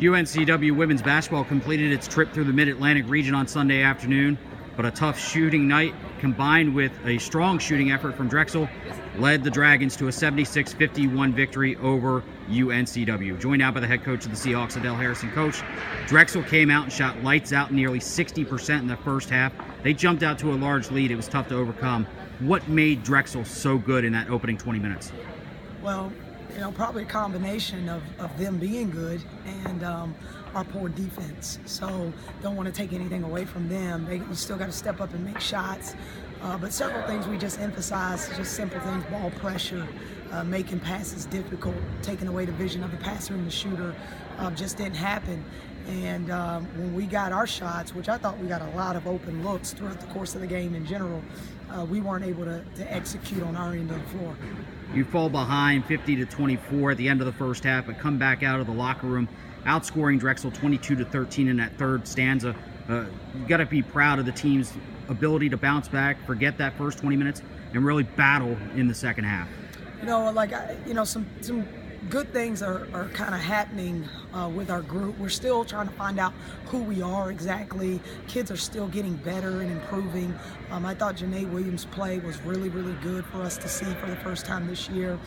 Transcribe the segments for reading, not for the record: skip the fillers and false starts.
UNCW women's basketball completed its trip through the Mid-Atlantic region on Sunday afternoon, but a tough shooting night combined with a strong shooting effort from Drexel led the Dragons to a 76-51 victory over UNCW. Joined now by the head coach of the Seahawks, Adell Harris. Coach, Drexel came out and shot lights out, nearly 60% in the first half. They jumped out to a large lead. It was tough to overcome. What made Drexel so good in that opening 20 minutes? Well, probably a combination of them being good and our poor defense. So don't want to take anything away from them. They still got to step up and make shots. But several things we just emphasize, just simple things: ball pressure, making passes difficult, taking away the vision of the passer and the shooter, just didn't happen. And when we got our shots, which I thought we got a lot of open looks throughout the course of the game in general, we weren't able to execute on our end of the floor. You fall behind 50-24 at the end of the first half, but come back out of the locker room, outscoring Drexel 22-13 in that third stanza. You got to be proud of the team's ability to bounce back, forget that first 20 minutes, and really battle in the second half. Some good things are kind of happening with our group. We're still trying to find out who we are exactly. Kids are still getting better and improving. I thought Janae Williams' play was really, really good for us to see for the first time this year.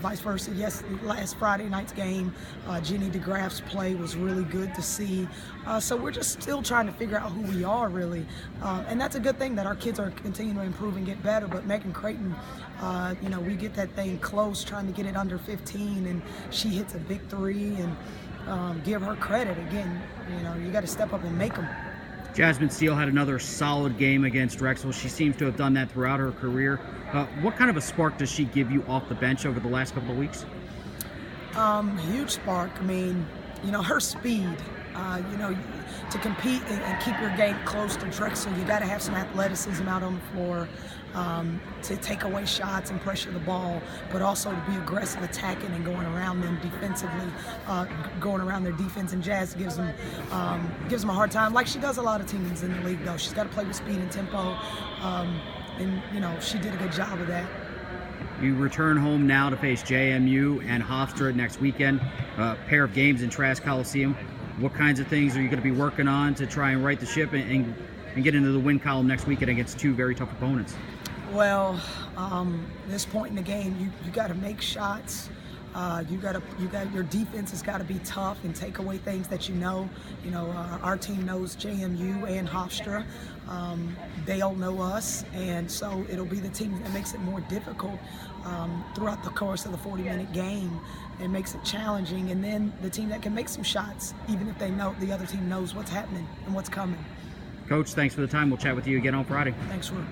Vice versa. Yes, last Friday night's game, Jenny DeGraff's play was really good to see. So we're just still trying to figure out who we are, really. And that's a good thing that our kids are continuing to improve and get better. But Megan Creighton, we get that thing close, trying to get it under 15, and she hits a big three, and give her credit. Again, you got to step up and make them. Jasmine Steele had another solid game against Drexel. She seems to have done that throughout her career. What kind of a spark does she give you off the bench over the last couple of weeks? Huge spark. I mean, her speed. To compete and keep your game close to Drexel, you got to have some athleticism out on the floor to take away shots and pressure the ball, but also to be aggressive, attacking and going around them defensively, going around their defense. And Jazz gives them a hard time, like she does a lot of teams in the league. Though she's got to play with speed and tempo, and she did a good job of that. You return home now to face JMU and Hofstra next weekend, a pair of games in Trask Coliseum. What kinds of things are you going to be working on to try and right the ship and get into the win column next weekend against two very tough opponents? Well, this point in the game, you got to make shots. Your defense has got to be tough and take away things that our team knows JMU and Hofstra. They all know us, and so it'll be the team that makes it more difficult throughout the course of the 40-minute game. It makes it challenging, and then the team that can make some shots, even if they know the other team knows what's happening and what's coming. Coach, thanks for the time. We'll chat with you again on Friday. Thanks, Ru.